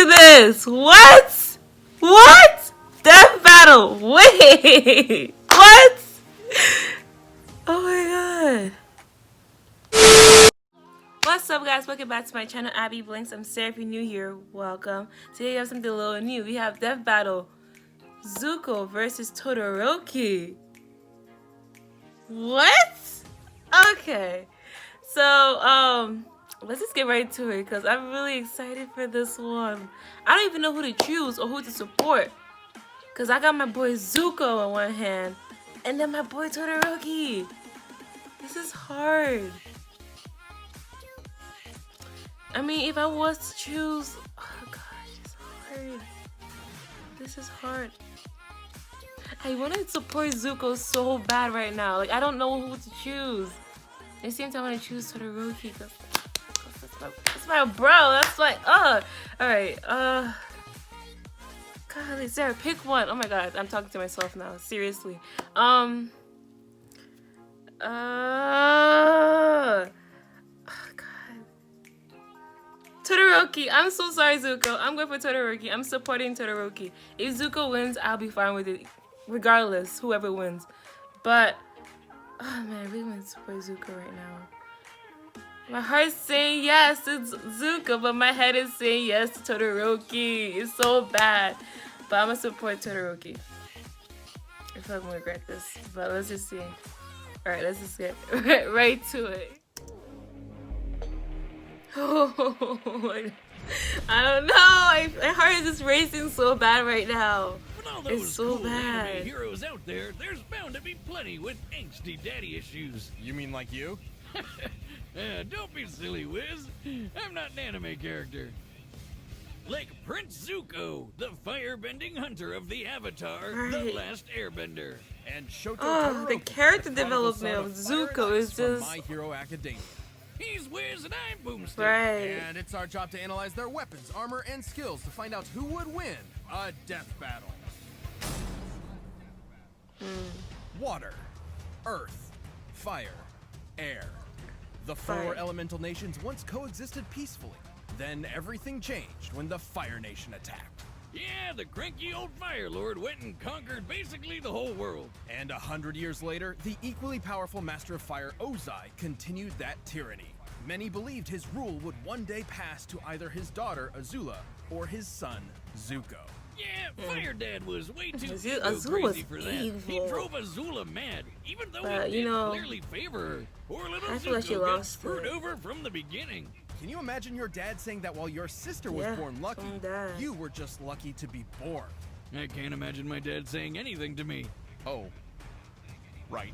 to this. What? What? Death battle. Wait. What? Oh my god. What's up, guys? Welcome back to my channel, Abby Blinks. I'm Sarah. If you're new here, welcome. Today we have something a little new. We have Death Battle Zuko versus Todoroki. What? Okay. So, let's just get right to it because I'm really excited for this one. I don't even know who to choose or who to support because I got my boy Zuko in one hand and then my boy Todoroki. This is hard. I mean, if I was to choose, oh gosh, it's hard. This is hard. I want to support Zuko so bad right now. Like, I don't know who to choose. At the same time, I want to choose Todoroki because that's my bro. That's my, alright, golly, Sarah, pick one. Oh my god, I'm talking to myself now. Seriously. Todoroki. I'm so sorry, Zuko. I'm going for Todoroki. I'm supporting Todoroki. If Zuko wins, I'll be fine with it. Regardless, whoever wins. But, oh man, I really want to support Zuko right now. My heart's saying yes to Zuko, but my head is saying yes to Todoroki. It's so bad. But I'm going to support Todoroki. I feel like I'm going to regret this. But let's just see. Alright, let's just get right to it. Oh my god. I don't know. My heart is just racing so bad right now. It's so cool bad. Heroes out there, there's bound to be plenty with angsty daddy issues. You mean like you? Don't be silly, Wiz. I'm not an anime character. Like Prince Zuko, the firebending hunter of the Avatar, the Last Airbender. And Shoto Oh, the Todoroki, character the prodigal development son of Fire Zuko and is Ice from just My Hero Academia. He's Wiz and I'm Boomstick. right. And it's our job to analyze their weapons, armor, and skills to find out who would win a death battle. Water, earth, fire, air. The four Fire. elemental nations once coexisted peacefully. Then everything changed when the Fire Nation attacked. Yeah, the cranky old Fire Lord went and conquered basically the whole world. And 100 years later, the equally powerful Master of Fire, Ozai, continued that tyranny. Many believed his rule would one day pass to either his daughter, Azula, or his son, Zuko. Yeah, Fire Dad was way too Azula was crazy for that. He evil. drove Azula mad, even though But, he you did know, clearly favor her. Poor little I feel like she Zuko got lost screwed it. over from the beginning. Can you imagine your dad saying that while your sister was Yeah, born lucky, from dad. you were just lucky to be born? I can't imagine my dad saying anything to me. Oh. Right.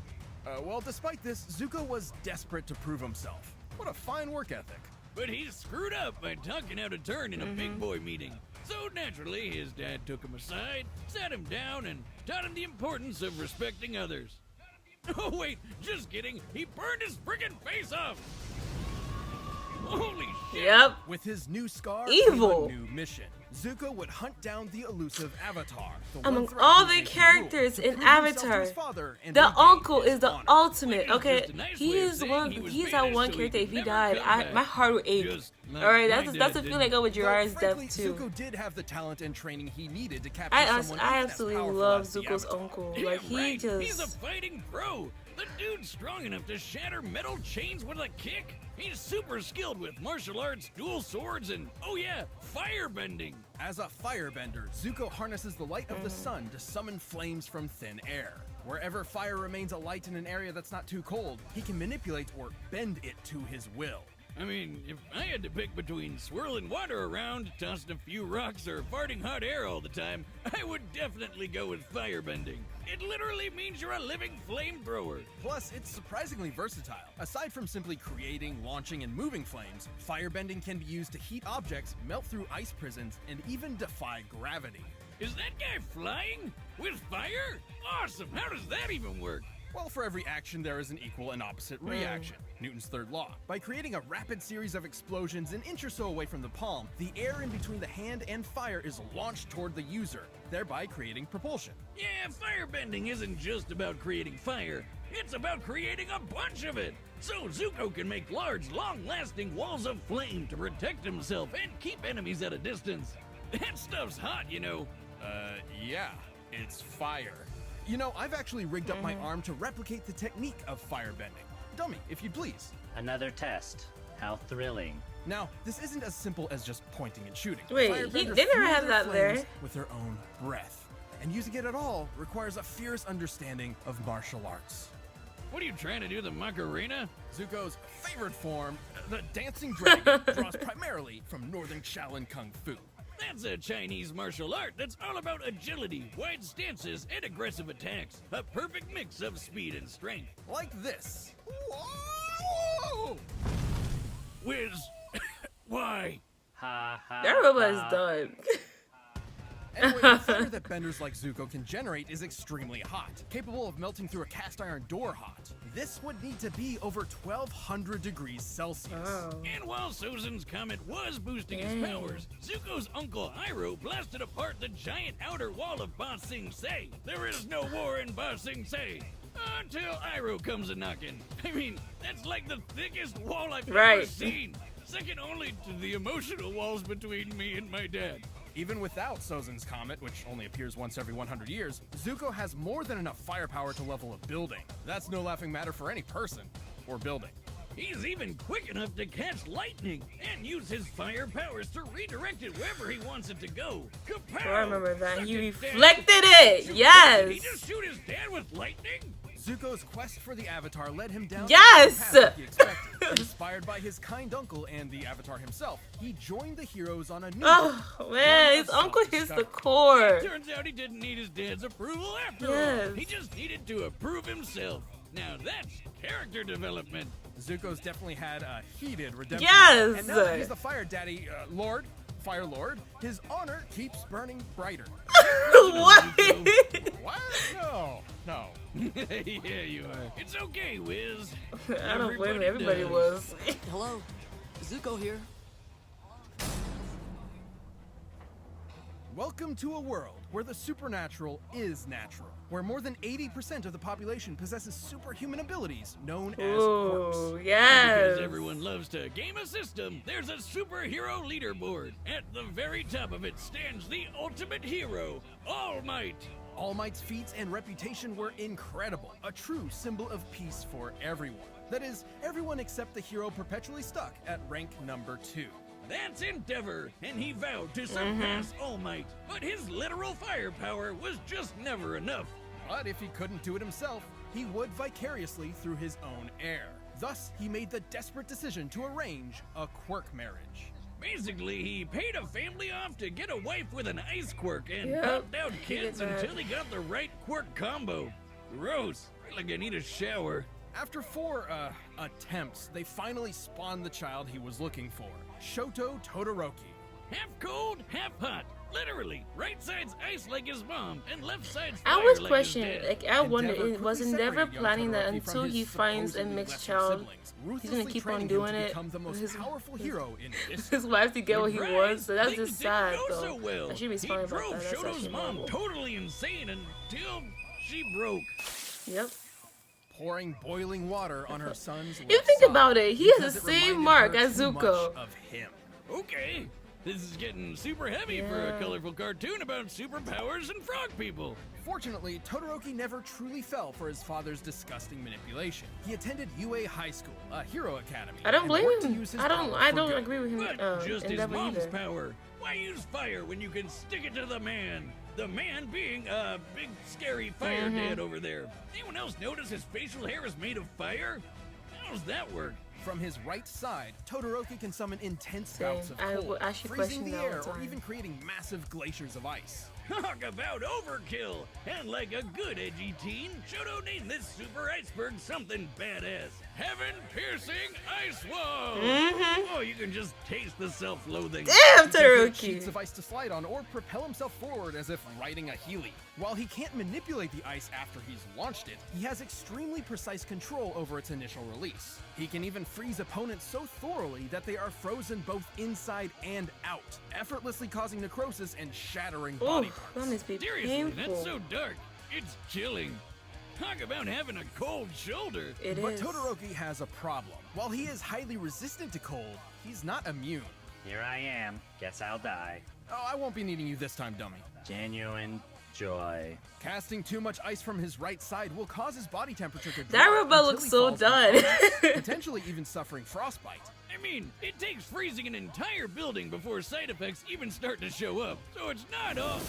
Well, despite this, Zuko was desperate to prove himself. What a fine work ethic. But he screwed up by talking out of turn in a big boy meeting. So naturally, his dad took him aside, sat him down, and taught him the importance of respecting others. Oh wait, just kidding. He burned his friggin' face off. Holy shit. Yep. With his new scar Evil. came a new mission. Zuko would hunt down the elusive Avatar. The one Among threat all who the made him characters rule, in to prove himself to Avatar, his father and the regain uncle his is the honor. ultimate. Which is Okay, just a nice he way of is saying one. he was He's that banished one so he character. could If he never died, come back. my heart would ache. Just like All right, my that's dad the feeling did. I got with Though, Jiraiya's frankly, death too. Zuko did have the talent and training he needed to capture I someone even as absolutely powerful love as the Zuko's Avatar. uncle. Yeah, Like he right. just. He's a fighting pro. The dude's strong enough to shatter metal chains with a kick. He's super skilled with martial arts, dual swords, and, oh yeah, firebending. As a firebender, Zuko harnesses the light of the sun to summon flames from thin air. Wherever fire remains alight in an area that's not too cold, he can manipulate or bend it to his will. I mean, if I had to pick between swirling water around, tossing a few rocks, or farting hot air all the time, I would definitely go with firebending. It literally means you're a living flamethrower. Plus, it's surprisingly versatile. Aside from simply creating, launching, and moving flames, firebending can be used to heat objects, melt through ice prisons, and even defy gravity. Is that guy flying? With fire? Awesome! How does that even work? Well, for every action, there is an equal and opposite reaction. Newton's third law. By creating a rapid series of explosions an inch or so away from the palm, the air in between the hand and fire is launched toward the user, thereby creating propulsion. Yeah, firebending isn't just about creating fire. It's about creating a bunch of it. So Zuko can make large, long-lasting walls of flame to protect himself and keep enemies at a distance. That stuff's hot, you know. Yeah, it's fire. You know, I've actually rigged up my arm to replicate the technique of firebending. Dummy, if you'd please. Another test. How thrilling. Now, this isn't as simple as just pointing and shooting. Wait, Firebenders they never fuel had their that there. flames with their own breath. And using it at all requires a fierce understanding of martial arts. What are you trying to do, the Macarena? Zuko's favorite form, the dancing dragon, draws primarily from northern Shaolin Kung Fu. That's a Chinese martial art that's all about agility, wide stances, and aggressive attacks. A perfect mix of speed and strength. Like this. Whoa! Wiz, why? Ha ha. That robot is ha. done. Anyway, the fire that benders like Zuko can generate is extremely hot, capable of melting through a cast iron door hot. This would need to be over 1200 degrees Celsius. Oh. And while Sozin's comet was boosting his Dang. powers, Zuko's uncle Iroh blasted apart the giant outer wall of Ba Sing Se. There is no war in Ba Sing Se. Until Iroh comes a-knockin'. I mean, that's like the thickest wall I've ever Right. seen. Second only to the emotional walls between me and my dad. Even without Sozin's comet, which only appears once every 100 years, Zuko has more than enough firepower to level a building. That's no laughing matter for any person or building. He's even quick enough to catch lightning and use his fire powers to redirect it wherever he wants it to go. Kapow! Oh, I remember that. Suck He it, Dad. reflected it. Did Yes. he just shoot his dad with lightning? Zuko's quest for the Avatar led him down Yes! the path he expected. Inspired by his kind uncle and the Avatar himself, he joined the heroes on a new Oh man, his uncle hits the core. Turns out he didn't need his dad's approval after Yes. all. He just needed to approve himself. Now that's character development. Zuko's definitely had a heated redemption. Yes! And now that he's the Fire Daddy, Fire Lord, his honor keeps burning brighter. What? What? No. Yeah, you are. It's okay, Wiz. I don't blame him. Everybody does. was. Hello, Zuko here. Welcome to a world where the supernatural is natural, where more than 80% of the population possesses superhuman abilities known as quirks. Ooh, yes. Because everyone loves to game a system, there's a superhero leaderboard. At the very top of it stands the ultimate hero, All Might. All Might's feats and reputation were incredible, a true symbol of peace for everyone. That is, everyone except the hero perpetually stuck at rank number 2. That's Endeavor, and he vowed to surpass All Might. But his literal firepower was just never enough. But if he couldn't do it himself, he would vicariously through his own heir. Thus, he made the desperate decision to arrange a quirk marriage. Basically, he paid a family off to get a wife with an ice quirk and Yep, popped out he did kids that. until he got the right quirk combo. Gross. I feel like I need a shower. After 4 attempts, they finally spawned the child he was looking for, Shoto Todoroki. Half cold, half hot. Literally, right side's ice like his mom, and left side's I fire was like questioning, his dad. like, I wonder, Endeavor was quickly Endeavor separated young planning that Todoroki from until his he finds a supposedly mixed lesser child, siblings, he's gonna ruthlessly keep on training him doing to it become the most his- powerful hero in this. his wife to get what he Right. wants? So that's Things just didn't sad, go though. so well. I should be He smiling about drove that. That's Shoto's actually mom normal. totally insane until she broke. Yep. Pouring boiling water on her son's You left think side about it, he has because the it same reminded mark her as too much Zuko. of him. Okay, this is getting super heavy for a Yeah. colorful cartoon about superpowers and frog people. Fortunately, Todoroki never truly fell for his father's disgusting manipulation. He attended UA High School, a hero academy. I don't and blame worked to him. use his I don't. power I for don't good. agree with him. But just his Endeavor mom's either. power. Why use fire when you can stick it to the man? The man being a big, scary fire dad over there. Anyone else notice his facial hair is made of fire? How does that work? From his right side, Todoroki can summon intense Same. bouts of I cold, will actually freezing question the that all air, the or time. even creating massive glaciers of ice. Talk about overkill! And like a good edgy teen, Shoto named this super iceberg something badass. Heaven-piercing ice wall! Oh, you can just taste the self-loathing. Damn, He can create Todoroki. sheets of ice to slide on or propel himself forward as if riding a Heeley. While he can't manipulate the ice after he's launched it, he has extremely precise control over its initial release. He can even freeze opponents so thoroughly that they are frozen both inside and out, effortlessly causing necrosis and shattering body Ooh, that parts. must be Seriously, painful. that's so dark. It's chilling. Talk about having a cold shoulder. It But is. Todoroki has a problem. While he is highly resistant to cold, he's not immune. Here I am. Guess I'll die. Oh, I won't be needing you this time, dummy. Genuine joy. Casting too much ice from his right side will cause his body temperature to drop. That robot until looks he so falls done. unconscious, potentially even suffering frostbite. I mean, it takes freezing an entire building before side effects even start to show up, so it's not all.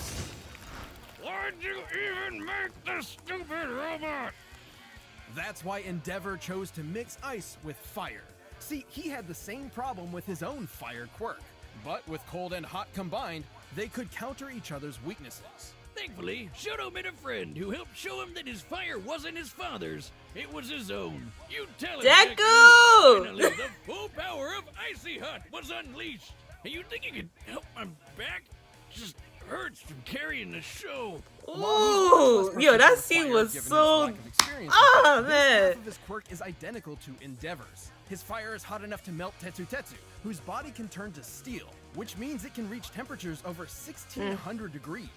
Why'd you even make this stupid robot? That's why Endeavor chose to mix ice with fire. See, he had the same problem with his own fire quirk. But with cold and hot combined, they could counter each other's weaknesses. Thankfully, Shoto met a friend who helped show him that his fire wasn't his father's, it was his own. You tell him, Deku! Finally, the full power of Icy Hot was unleashed. And you think you could help my back? Just hurts from carrying the show. Ooh, yo, that scene was so. Oh man. Half of his quirk is identical to Endeavor's. His fire is hot enough to melt Tetsu Tetsu, whose body can turn to steel, which means it can reach temperatures over 1600 degrees.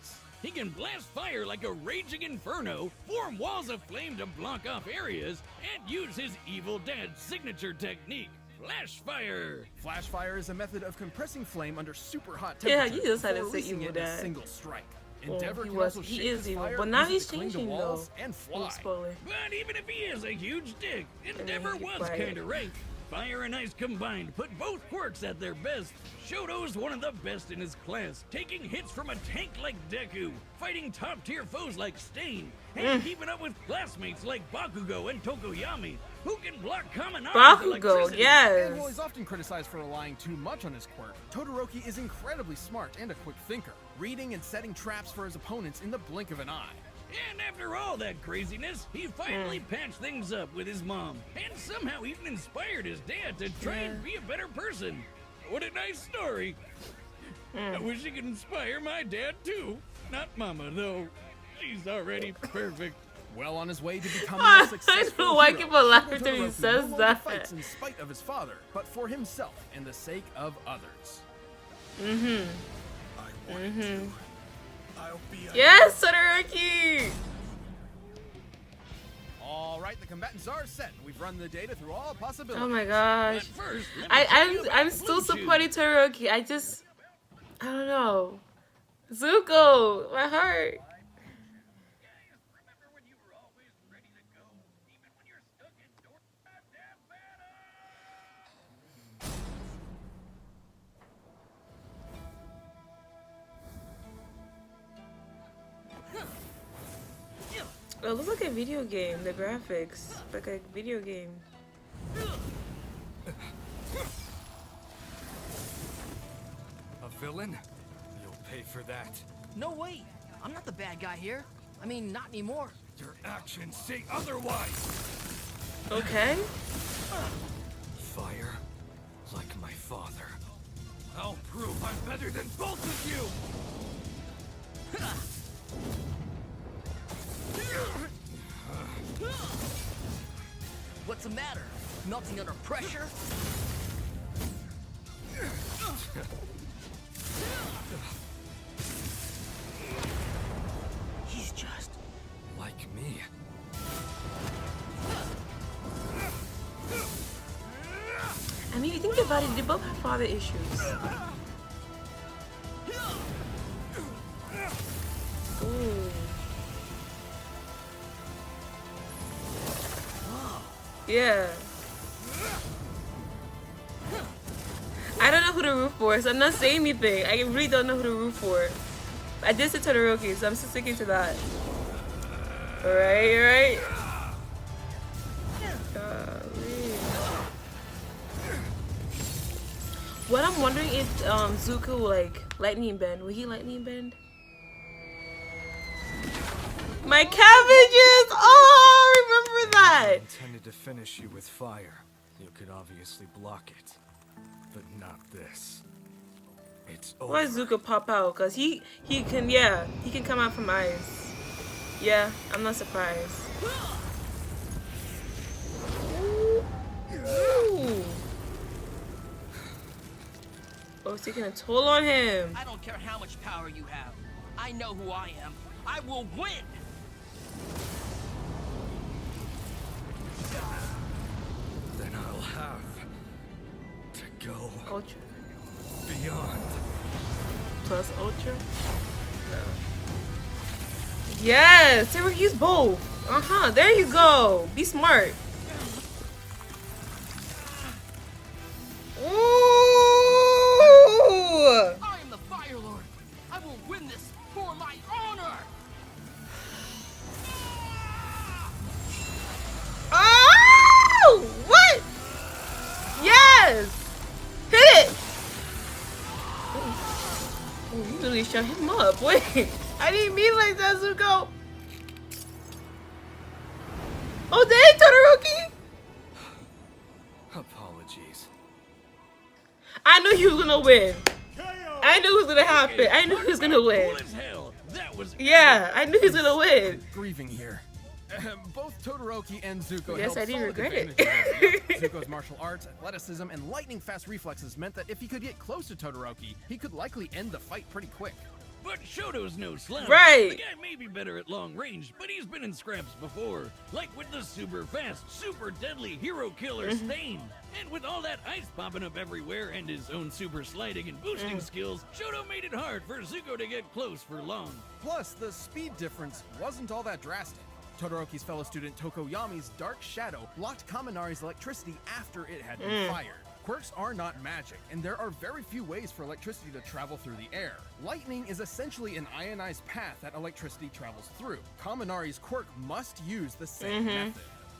He can blast fire like a raging inferno, form walls of flame to block off areas, and use his evil dad's signature technique, flash fire. Flash fire is a method of compressing flame under super hot Yeah, temperatures. you just had to before say releasing evil it in a dad. single strike. Well, Endeavor he can was- also he shape is his evil, fire, but now use it he's to cling to changing, walls though. and Little fly. spoiler. But even if he is a huge dick, Endeavor be was quiet. kinda right. Fire and ice combined put both quirks at their best. Shoto's one of the best in his class, taking hits from a tank like Deku, fighting top-tier foes like Stain, and keeping up with classmates like Bakugo and Tokoyami, who can block common arms with Bakugo, electricity. And while yes. he's often criticized for relying too much on his quirk, Todoroki is incredibly smart and a quick thinker, reading and setting traps for his opponents in the blink of an eye. And after all that craziness, he finally patched things up with his mom, and somehow even inspired his dad to try and be a better person. What a nice story. I wish he could inspire my dad too. Not Mama, though. She's already perfect. Well on his way to becoming I a successful know why hero, people laugh Shoto after he Todoroki says no longer that. fights in spite of his father, but for himself and the sake of others. I'll be a Yes, Todoroki! All right, the combatants are set. We've run the data through all possibilities. Oh my But gosh. first, let me tell you about I'm Blue still Chew. supporting Todoroki. I don't know. Zuko, my heart. Oh, it looks like a video game, the graphics. Like a video game. A villain? You'll pay for that. No, wait. I'm not the bad guy here. I mean, not anymore. Your actions say otherwise. Okay. Fire, like my father. I'll prove I'm better than both of you. What's the matter? Melting under pressure? He's just... Like me. I mean, you think about it, they both have father issues. Ooh. Yeah. I don't know who to root for, so I'm not saying anything. I really don't know who to root for. I did say Todoroki, so I'm still sticking to that. Alright. Golly. What I'm wondering if Zuko will like lightning bend. Will he lightning bend? My cabbages! Oh, remember that! I intended to finish you with fire. You could obviously block it. But not this. It's over. Why does Zuko pop out? Cause he can he can come out from ice. Yeah, I'm not surprised. Ooh. Oh, it's taking a toll on him. I don't care how much power you have. I know who I am. I will win! Then I'll have to go Ultra. beyond. plus ultra. No. Yes, Todoroki, use both. There you go. Be smart. Ooh. I am the Fire Lord. I will win this for my honor. Oh! What? Yes! Hit it! Oh, you really shut him up. Wait. I didn't mean like that, Zuko. Oh, dang, Todoroki! Apologies. I knew he was gonna win. I knew it was gonna happen. I knew he was gonna win. Cool as hell. That was Yeah, I knew he was gonna win. Grieving here. Both Todoroki and Zuko Yes, held I do solid regret it. advantages over Zuko. Zuko's martial arts, athleticism, and lightning-fast reflexes meant that if he could get close to Todoroki, he could likely end the fight pretty quick. But Shoto's no slouch. Right. The guy may be better at long range, but he's been in scraps before. Like with the super fast, super deadly hero killer Stain. And with all that ice popping up everywhere and his own super sliding and boosting skills, Shoto made it hard for Zuko to get close for long. Plus, the speed difference wasn't all that drastic. Todoroki's fellow student Tokoyami's Dark Shadow blocked Kaminari's electricity after it had been fired. Quirks are not magic, and there are very few ways for electricity to travel through the air. Lightning is essentially an ionized path that electricity travels through. Kaminari's quirk must use the same method.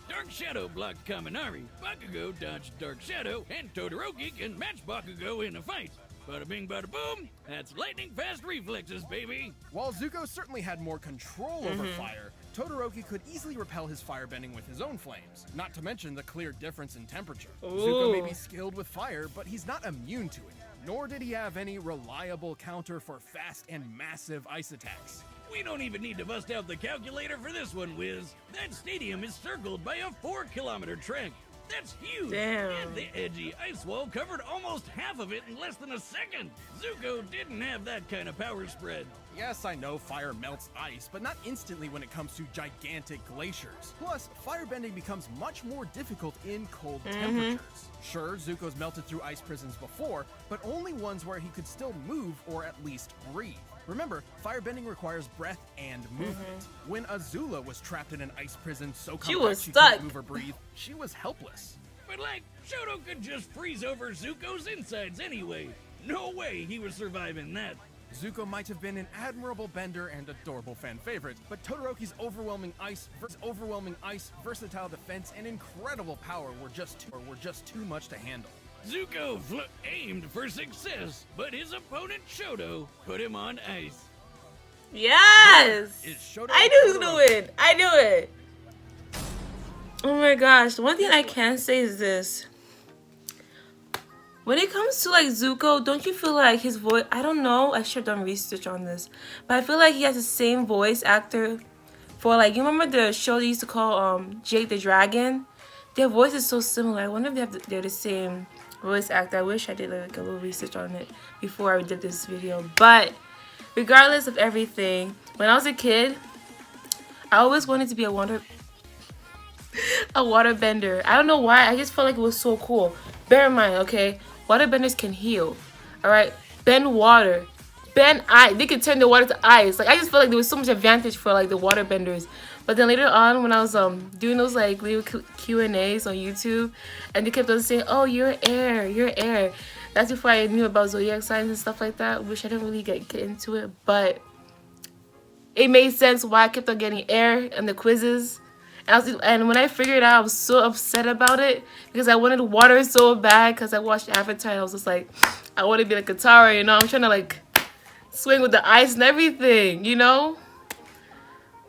Dark Shadow blocked Kaminari, Bakugo dodged Dark Shadow, and Todoroki can match Bakugo in a fight. Bada bing, bada boom, that's lightning fast reflexes, baby. While Zuko certainly had more control over fire, Todoroki could easily repel his firebending with his own flames, not to mention the clear difference in temperature. Zuko may be skilled with fire, but he's not immune to it, nor did he have any reliable counter for fast and massive ice attacks. We don't even need to bust out the calculator for this one, Wiz. That stadium is circled by a 4-kilometer track. That's huge! Damn. And the edgy ice wall covered almost half of it in less than a second. Zuko didn't have that kind of power spread. Yes, I know fire melts ice, but not instantly when it comes to gigantic glaciers. Plus, firebending becomes much more difficult in cold temperatures. Sure, Zuko's melted through ice prisons before, but only ones where he could still move or at least breathe. Remember, firebending requires breath and movement. When Azula was trapped in an ice prison so She compact was she stuck. couldn't move or breathe, she was helpless. But like, Shoto could just freeze over Zuko's insides anyway. No way he was surviving that. Zuko might have been an admirable bender and adorable fan favorite, but Todoroki's overwhelming ice, versatile defense, and incredible power were just too much to handle. Zuko aimed for success, but his opponent Shoto put him on ice. Yes! Is Shoto I knew he was Todoroki? gonna win. I knew it. Oh my gosh. One thing I can say is this. When it comes to like Zuko, don't you feel like his voice, I don't know, I should have done research on this, but I feel like he has the same voice actor for like, you remember the show they used to call Jake the Dragon? Their voice is so similar. I wonder if they're the same voice actor. I wish I did like a little research on it before I did this video. But regardless of everything, when I was a kid, I always wanted to be a waterbender. I don't know why, I just felt like it was so cool. Bear in mind, okay, waterbenders can heal, all right? Bend water, bend ice. They can turn the water to ice. Like, I just felt like there was so much advantage for like the waterbenders. But then later on, when I was doing those like little Q&As on YouTube, and they kept on saying, "Oh, you're air, you're air." That's before I knew about zodiac signs and stuff like that, which I didn't really get into it, but it made sense why I kept on getting air in the quizzes. And when I figured it out, I was so upset about it because I wanted water so bad because I watched Avatar and I was just like, I want to be like Katara, you know? I'm trying to like swing with the ice and everything, you know?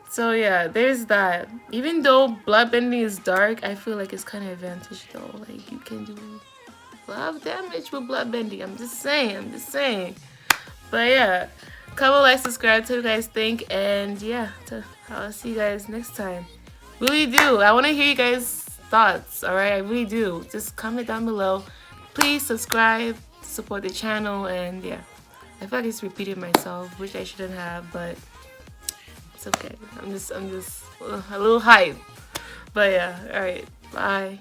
So yeah, there's that. Even though bloodbending is dark, I feel like it's kind of advantage though. Like you can do a lot of damage with bloodbending. I'm just saying. But yeah, comment, like, subscribe, tell you guys think, and yeah, I'll see you guys next time. Really do. I want to hear you guys' thoughts, alright? I really do. Just comment down below. Please subscribe, support the channel, and yeah. I feel like I just repeated myself, which I shouldn't have, but it's okay. I'm just a little hyped. But yeah, alright. Bye.